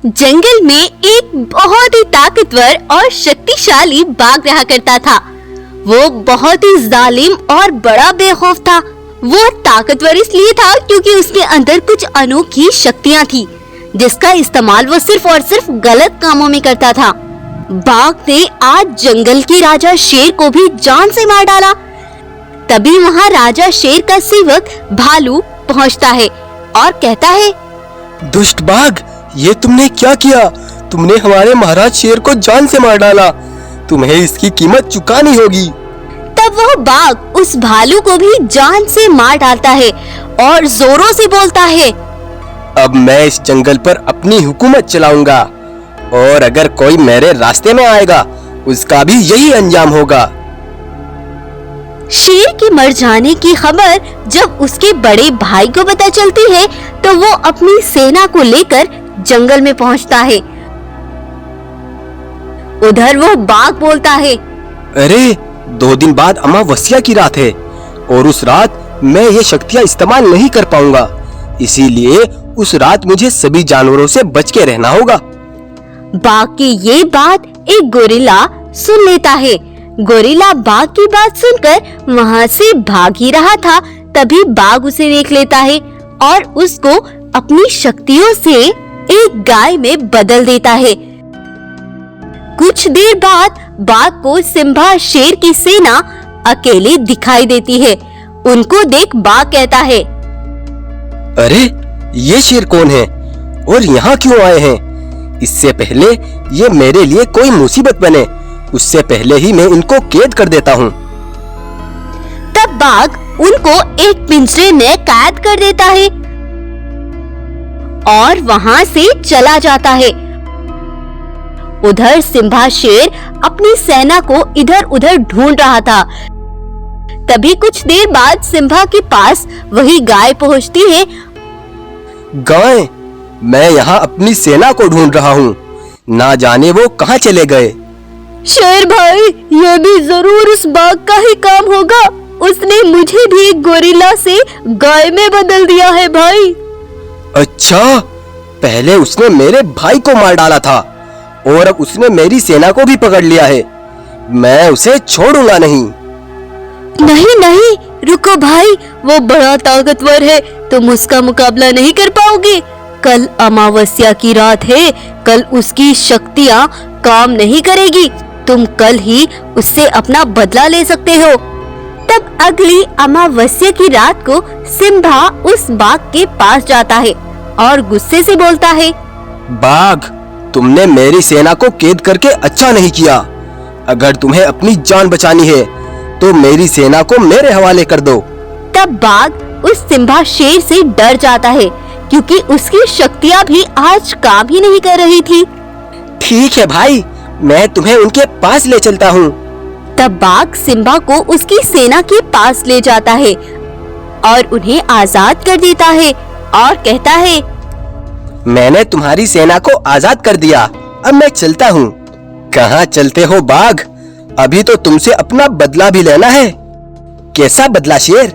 जंगल में एक बहुत ही ताकतवर और शक्तिशाली बाघ रहा करता था। वो बहुत ही जालिम और बड़ा बेखौफ था। वो ताकतवर इसलिए था क्योंकि उसके अंदर कुछ अनोखी शक्तियां थी, जिसका इस्तेमाल वो सिर्फ और सिर्फ गलत कामों में करता था। बाघ ने आज जंगल के राजा शेर को भी जान से मार डाला। तभी वहाँ राजा शेर का सेवक भालू पहुँचता है और कहता है, दुष्ट बाघ, ये तुमने क्या किया? तुमने हमारे महाराज शेर को जान से मार डाला। तुम्हें इसकी कीमत चुकानी होगी। तब वह बाघ उस भालू को भी जान से मार डालता है और जोरों से बोलता है, अब मैं इस जंगल पर अपनी हुकूमत चलाऊंगा और अगर कोई मेरे रास्ते में आएगा उसका भी यही अंजाम होगा। शेर के मर जाने की खबर जब उसके बड़े भाई को पता चलती है तो वो अपनी सेना को लेकर जंगल में पहुंचता है। उधर वो बाघ बोलता है, अरे 2 दिन बाद अमावस्या की रात है और उस रात मैं ये शक्तियाँ इस्तेमाल नहीं कर पाऊंगा, इसीलिए उस रात मुझे सभी जानवरों से बच के रहना होगा। बाघ की ये बात एक गोरिल्ला सुन लेता है। गोरिल्ला बाघ की बात सुनकर वहाँ से भाग ही रहा था, तभी बाघ उसे देख लेता है और उसको अपनी शक्तियों से एक गाय में बदल देता है। कुछ देर बाद बाघ को सिम्बा शेर की सेना अकेले दिखाई देती है। उनको देख बाघ कहता है, अरे ये शेर कौन है और यहाँ क्यों आए हैं? इससे पहले ये मेरे लिए कोई मुसीबत बने, उससे पहले ही मैं इनको कैद कर देता हूँ। तब बाघ उनको एक पिंजरे में कैद कर देता है और वहाँ से चला जाता है। उधर सिम्बा शेर अपनी सेना को इधर उधर ढूंढ रहा था। तभी कुछ देर बाद सिम्बा के पास वही गाय पहुँचती है। गाय, मैं यहाँ अपनी सेना को ढूंढ रहा हूँ, ना जाने वो कहाँ चले गए। शेर भाई, ये भी जरूर उस बाघ का ही काम होगा। उसने मुझे भी एक गोरिल्ला से गाय में बदल दिया है भाई। अच्छा, पहले उसने मेरे भाई को मार डाला था और अब उसने मेरी सेना को भी पकड़ लिया है। मैं उसे छोड़ूंगा नहीं। नहीं नहीं, रुको भाई, वो बड़ा ताकतवर है, तुम उसका मुकाबला नहीं कर पाओगे। कल अमावस्या की रात है, कल उसकी शक्तियाँ काम नहीं करेगी। तुम कल ही उससे अपना बदला ले सकते हो। तब अगली अमावस्या की रात को सिम्बा उस बाघ के पास जाता है और गुस्से से बोलता है, बाघ, तुमने मेरी सेना को कैद करके अच्छा नहीं किया। अगर तुम्हें अपनी जान बचानी है तो मेरी सेना को मेरे हवाले कर दो। तब बाघ उस सिम्बा शेर से डर जाता है क्योंकि उसकी शक्तियाँ भी आज काम ही नहीं कर रही थी। ठीक है भाई, मैं तुम्हें उनके पास ले चलता हूँ। तब बाघ सिम्बा को उसकी सेना के पास ले जाता है और उन्हें आजाद कर देता है और कहता है, मैंने तुम्हारी सेना को आजाद कर दिया, अब मैं चलता हूँ। कहाँ चलते हो बाघ? अभी तो तुमसे अपना बदला भी लेना है। कैसा बदला शेर?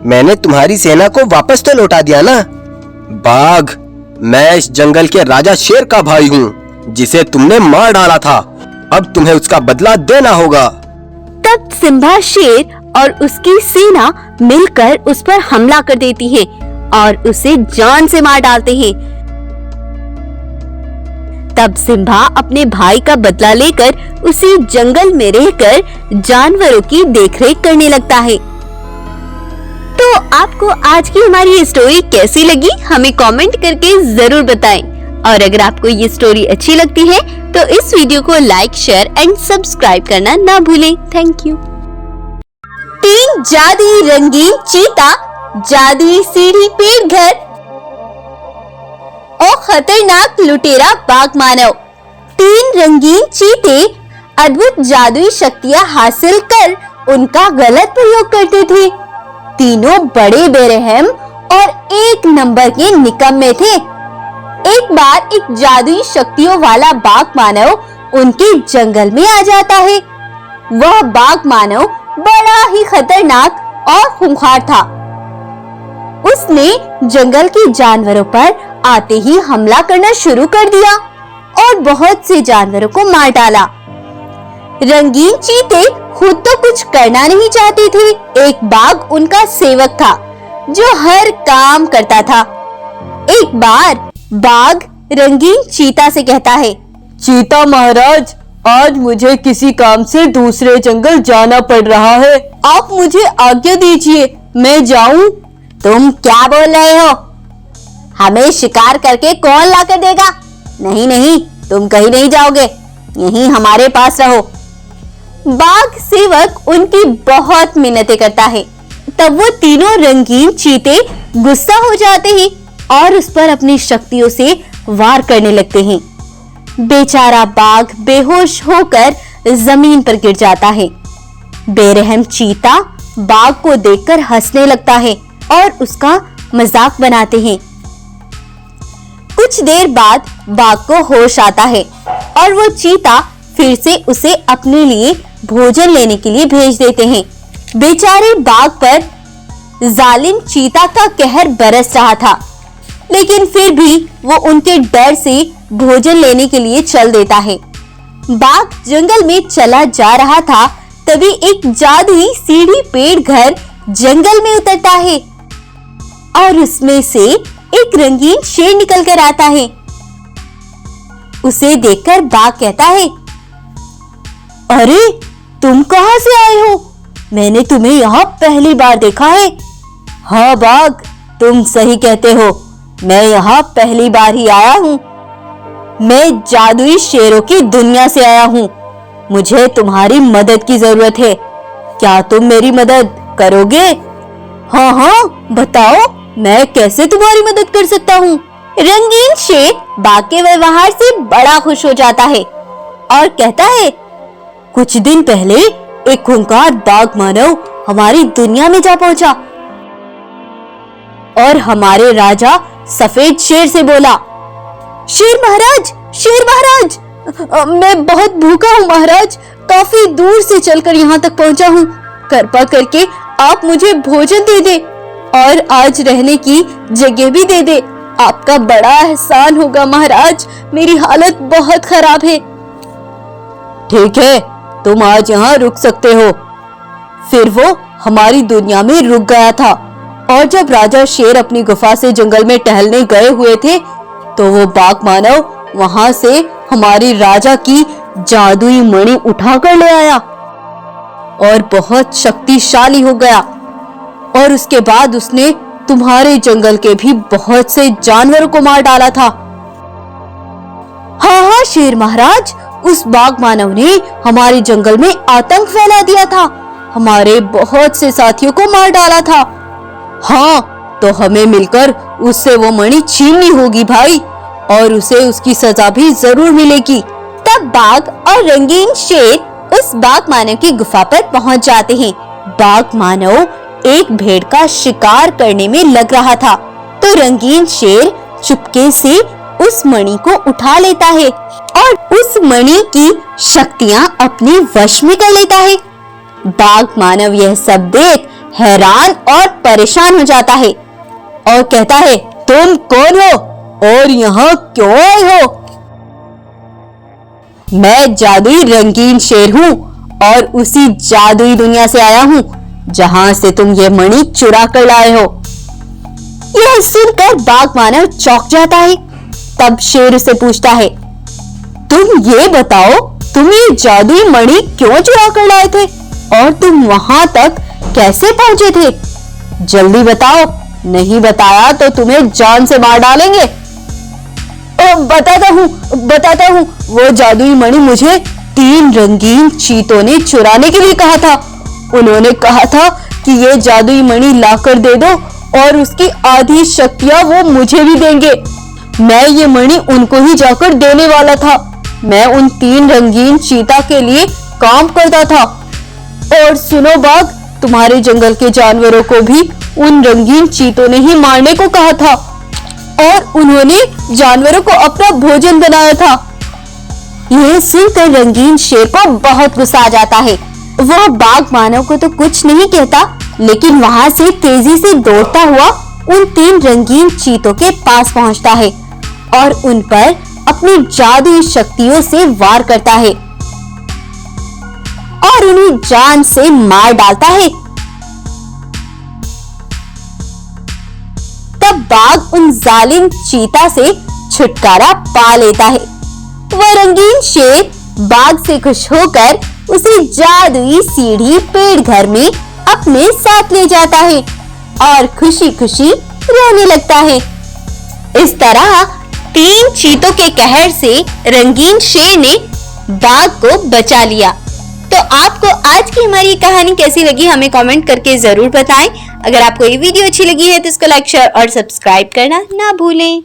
मैंने तुम्हारी सेना को वापस तो लौटा दिया ना। बाघ, मैं इस जंगल के राजा शेर का भाई हूँ, जिसे तुमने मार डाला था। अब तुम्हें उसका बदला देना होगा। तब सिम्बा शेर और उसकी सेना मिलकर उस पर हमला कर देती है और उसे जान से मार डालते हैं। तब सिम्बा अपने भाई का बदला लेकर उसी जंगल में रहकर जानवरों की देखरेख करने लगता है। तो आपको आज की हमारी ये स्टोरी कैसी लगी, हमें कमेंट करके जरूर बताएं। और अगर आपको ये स्टोरी अच्छी लगती है तो इस वीडियो को लाइक, शेयर एंड सब्सक्राइब करना ना भूलें। Thank you. 3 जादुई रंगीन चीता, जादुई सीढ़ी पेड़ घर और खतरनाक लुटेरा बाघ मानव। 3 रंगीन चीते अद्भुत जादुई शक्तियां हासिल कर उनका गलत प्रयोग करते थे। तीनों बड़े बेरहम और 1 नंबर के निकम्मे थे। एक बार एक जादुई शक्तियों वाला बाघ मानव उनके जंगल में आ जाता है। वह बाघ मानव बड़ा ही खतरनाक और खूंखार था। उसने जंगल के जानवरों पर आते ही हमला करना शुरू कर दिया और बहुत से जानवरों को मार डाला। रंगीन चीते खुद तो कुछ करना नहीं चाहते थे। एक बाघ उनका सेवक था जो हर काम करता था। एक बार बाघ रंगीन चीता से कहता है, चीता महाराज, आज मुझे किसी काम से दूसरे जंगल जाना पड़ रहा है। आप मुझे आज्ञा दीजिए, मैं जाऊं? तुम क्या बोल रहे हो? हमें शिकार करके कौन लाकर देगा? नहीं नहीं, तुम कहीं नहीं जाओगे, यहीं हमारे पास रहो। बाघ सेवक उनकी बहुत मिन्नतें करता है। तब वो तीनों रंगीन चीते गुस्सा हो जाते हैं और उस पर अपनी शक्तियों से वार करने लगते हैं। बेचारा बाघ बेहोश होकर जमीन पर गिर जाता है। बेरहम चीता बाघ को देखकर हंसने लगता है और उसका मजाक बनाते हैं। कुछ देर बाद बाघ को होश आता है और वो चीता फिर से उसे अपने लिए भोजन लेने के लिए भेज देते हैं। बेचारे बाघ पर जालिम चीता का कहर बरस रहा था, लेकिन फिर भी वो उनके डर से भोजन लेने के लिए चल देता है। बाघ जंगल में चला जा रहा था, तभी एक जादुई सीढ़ी पेड़ घर जंगल में उतरता है और उसमें से एक रंगीन शेर निकल कर आता है। उसे देखकर बाघ कहता है, अरे तुम कहां से आए हो? मैंने तुम्हें यहाँ पहली बार देखा है। हाँ बाघ, तुम सही कहते हो, मैं यहाँ पहली बार ही आया हूँ। मैं जादुई शेरों की दुनिया से आया हूँ। मुझे तुम्हारी मदद की जरूरत है। क्या तुम मेरी मदद करोगे? हाँ हाँ, बताओ, मैं कैसे तुम्हारी मदद कर सकता हूँ? रंगीन शेर बाघ के व्यवहार से बड़ा खुश हो जाता है और कहता है, कुछ दिन पहले एक खूंखार बाघ मानव हमारी दुनिया में जा पहुंचा और हमारे राजा सफेद शेर से बोला, शेर महाराज, मैं बहुत भूखा हूँ महाराज, काफी दूर से चलकर यहाँ तक पहुँचा हूँ। कृपा करके आप मुझे भोजन दे दे और आज रहने की जगह भी दे दे। आपका बड़ा एहसान होगा महाराज, मेरी हालत बहुत खराब है। ठीक है, तुम आज यहाँ रुक सकते हो। फिर वो हमारी दुनिया में रुक गया था और जब राजा शेर अपनी गुफा से जंगल में टहलने गए हुए थे, तो वो बाघ मानव वहां से हमारी राजा की जादुई मणि उठाकर ले आया और बहुत शक्तिशाली हो गया। और उसके बाद उसने तुम्हारे जंगल के भी बहुत से जानवरों को मार डाला था। हाँ हाँ शेर महाराज, उस बाघ मानव ने हमारे जंगल में आतंक फैला दिया था, हमारे बहुत से साथियों को मार डाला था। हाँ, तो हमें मिलकर उससे वो मणि छीननी होगी भाई, और उसे उसकी सजा भी जरूर मिलेगी। तब बाघ और रंगीन शेर उस बाघ मानव की गुफा पर पहुंच जाते हैं। बाघ मानव एक भेड़ का शिकार करने में लग रहा था, तो रंगीन शेर चुपके से उस मणि को उठा लेता है और उस मणि की शक्तियां अपने वश में कर लेता है। बाघ मानव यह सब देख हैरान और परेशान हो जाता है और कहता है, तुम कौन हो और यहाँ क्यों आए हो? मैं जादुई रंगीन शेर हूँ और उसी जादुई दुनिया से आया हूँ जहाँ से तुम ये मणि चुरा कर लाए हो। यह सुनकर बाघ मानव चौंक जाता है। तब शेर उसे पूछता है, तुम ये बताओ, तुम ये जादुई मणि क्यों चुरा कर लाए थे और तुम वहां तक कैसे पहुंचे थे? जल्दी बताओ, नहीं बताया तो तुम्हें जान से मार डालेंगे। बताता हूँ, वो जादुई मणि मुझे 3 रंगीन चीतों ने चुराने के लिए कहा था। उन्होंने कहा था कि ये जादुई मणि लाकर दे दो और उसकी आधी शक्तियां वो मुझे भी देंगे। मैं ये मणि उनको ही जाकर देने वाला था। मैं उन 3 रंगीन चीता के लिए काम करता था। और सुनो बाघ, तुम्हारे जंगल के जानवरों को भी उन रंगीन चीतों ने ही मारने को कहा था और उन्होंने जानवरों को अपना भोजन बनाया था। यह सुनकर रंगीन शेर को बहुत गुस्सा आ जाता है। वह बाघ मानव को तो कुछ नहीं कहता, लेकिन वहां से तेजी से दौड़ता हुआ उन 3 रंगीन चीतों के पास पहुंचता है और उन पर अपनी जादुई शक्तियों से वार करता है और उन्हें जान से मार डालता है। तब बाघ उन जालिम चीता से छुटकारा पा लेता है। वह रंगीन शेर बाघ से खुश होकर उसे जादुई सीढ़ी पेड़ घर में अपने साथ ले जाता है और खुशी खुशी रहने लगता है। इस तरह 3 चीतों के कहर से रंगीन शेर ने बाघ को बचा लिया। तो आपको आज की हमारी कहानी कैसी लगी हमें कमेंट करके जरूर बताएं। अगर आपको ये वीडियो अच्छी लगी है तो इसको लाइक, शेयर और सब्सक्राइब करना ना भूलें।